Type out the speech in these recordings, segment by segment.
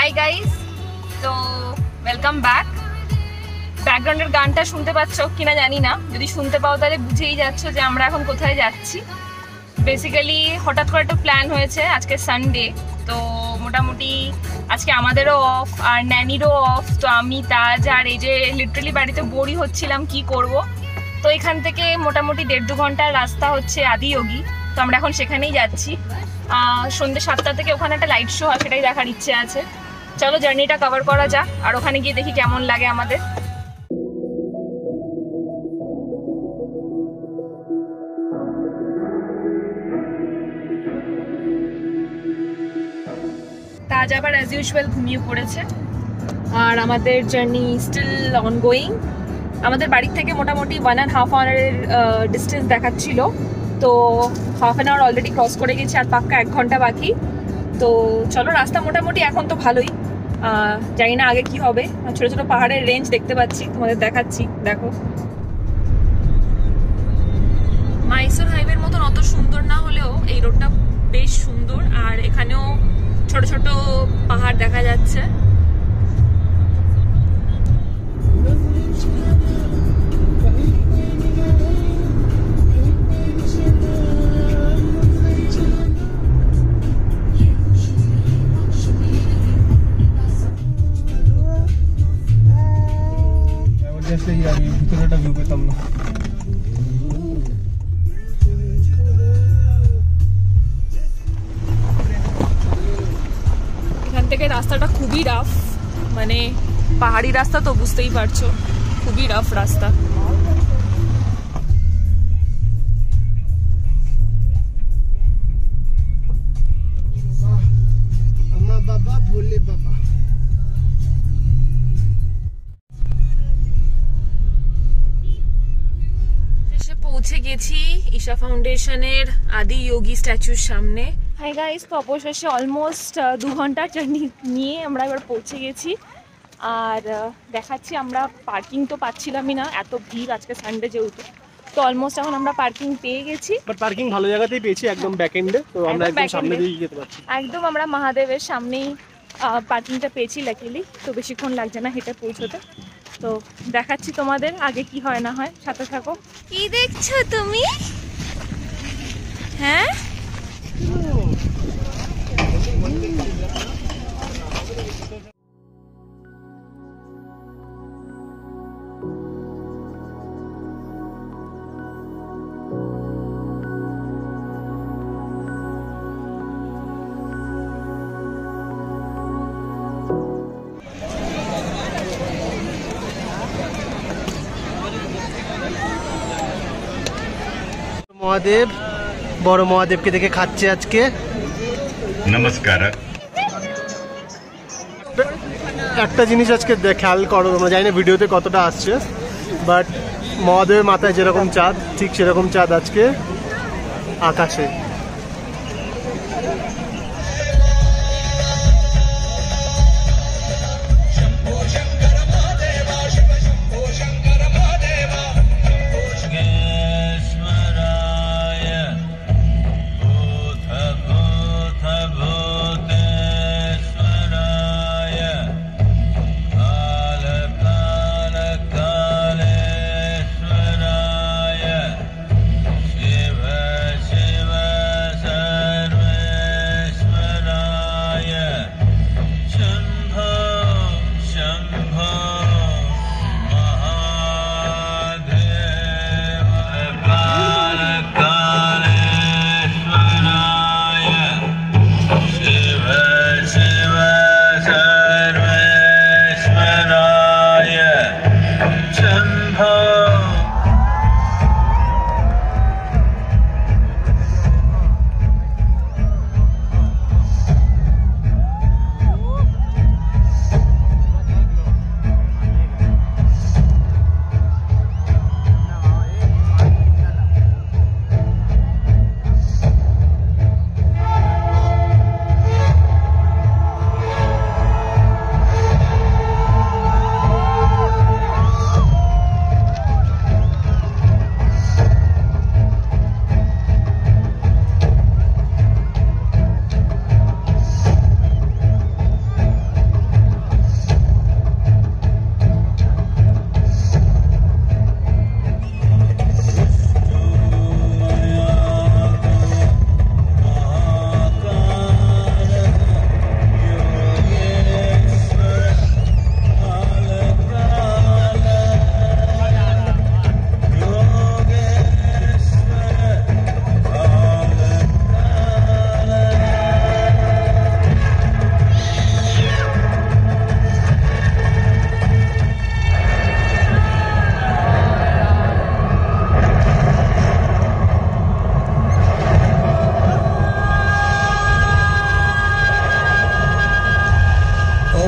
Hi guys, তো welcome back. ব্যাকগ্রাউন্ডের গানটা শুনতে পাচ্ছ কিনা জানি না, যদি শুনতে পাও তাহলে বুঝেই যাচ্ছ যে আমরা এখন কোথায় যাচ্ছি। বেসিক্যালি হঠাৎ করে একটা প্ল্যান হয়েছে, আজকে সানডে, তো মোটামুটি আজকে আমাদেরও অফ আর ন্যানিরও অফ। তো আমি তাজ আর এই যে লিটারালি বাড়িতে বোরই হচ্ছিলাম কি করব। তো এখান থেকে মোটামুটি 1.5-2 ঘন্টার রাস্তা হচ্ছে আদিয়োগী, তো আমরা এখন সেখানেই যাচ্ছি। সন্ধ্যে 7টা থেকে ওখানে একটা লাইট শো হয়, সেটাই দেখার ইচ্ছে আছে। চলো জার্নিটা কভার করা যাক, আর ওখানে গিয়ে দেখি কেমন লাগে আমাদের। তাজ আবার অ্যাজ ইউজুয়াল ঘুমিয়ে পড়েছে, আর আমাদের জার্নি স্টিল অনগোয়িং। আমাদের বাড়ির থেকে মোটামুটি 1.5 আওয়ারের ডিস্টেন্স দেখাচ্ছিল, তো half an hour already cross করে গেছি, আর পাক্কা 1 ঘন্টা বাকি। তো চলো, রাস্তা মোটামুটি এখন তো ভালোই, জানি না আগে কি হবে। ছোট ছোট পাহাড়ের রেঞ্জ দেখতে পাচ্ছি, তোমাদের দেখাচ্ছি, দেখো। মাইসোর হাইওয়ের মতন অত সুন্দর না হলেও এই রোডটা বেশ সুন্দর, আর এখানেও ছোট ছোট পাহাড় দেখা যাচ্ছে। এখান থেকে রাস্তাটা খুবই রাফ, মানে পাহাড়ি রাস্তা তো বুঝতেই পারছো, খুবই রাফ রাস্তা। পৌঁছে গেছি ঈশা ফাউন্ডেশনের আদিয়োগী স্ট্যাচুর সামনে। হাই গাইস, তো অবশেষে অলমোস্ট 2 ঘন্টার জার্নি নিয়ে আমরা এবার পৌঁছে গেছি। আর দেখাচ্ছি, আমরা পার্কিং তো পাচ্ছিলামই না, এত ভিড় আজকে সানডে যেহেতু। তো অলমোস্ট এখন আমরা পার্কিং পেয়ে গেছি, বাট পার্কিং ভালো জায়গাতেই পেয়েছি, একদম ব্যাক এন্ডে। তো আমরা একদম সামনে দিয়ে যেতে পারছি, একদম আমরা মহাদেবের সামনেই পার্কিংটা পেয়েছি লাকিলি। তো বেশিক্ষণ লাগছে না হেঁটে পৌঁছতে। তো দেখাচ্ছি তোমাদের আগে কি হয় না হয়, সাথে থাকো। কি দেখছো তুমি? হ্যাঁ, মহাদেব, বড় মহাদেবকে দেখে খাচ্ছে আজকে। নমস্কার। একটা জিনিস আজকে খেয়াল করো, আমরা জানি না ভিডিওতে কতটা আসছে, বাট মহাদেবের মাথায় যেরকম চাঁদ, ঠিক সেরকম চাঁদ আজকে আকাশে।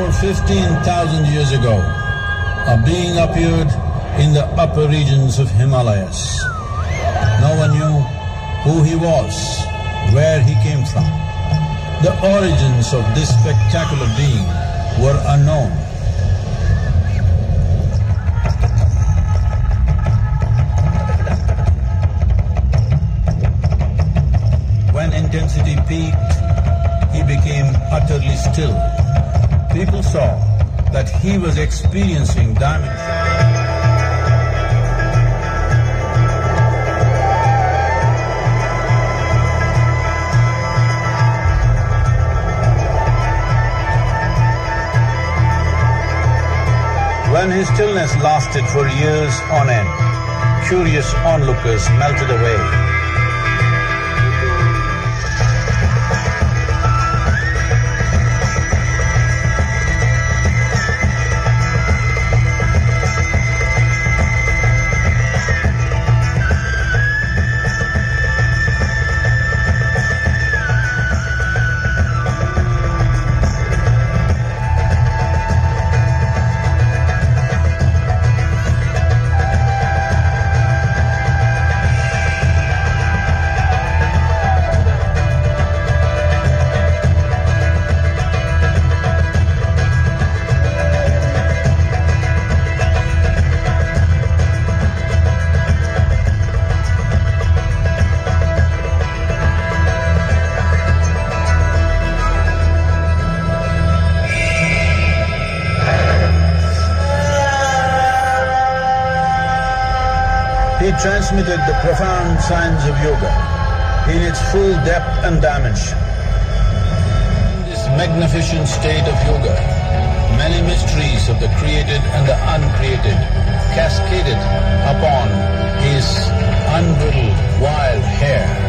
over 15,000 years ago, a being appeared in the upper regions of Himalayas. No one knew who he was, where he came from. The origins of this spectacular being were unknown. When intensity peaked, he became utterly still. People saw that he was experiencing dimension. When his stillness lasted for years on end, curious onlookers melted away. He transmitted the profound science of yoga in its full depth and dimension. In this magnificent state of yoga, many mysteries of the created and the uncreated cascaded upon his unbridled wild hair.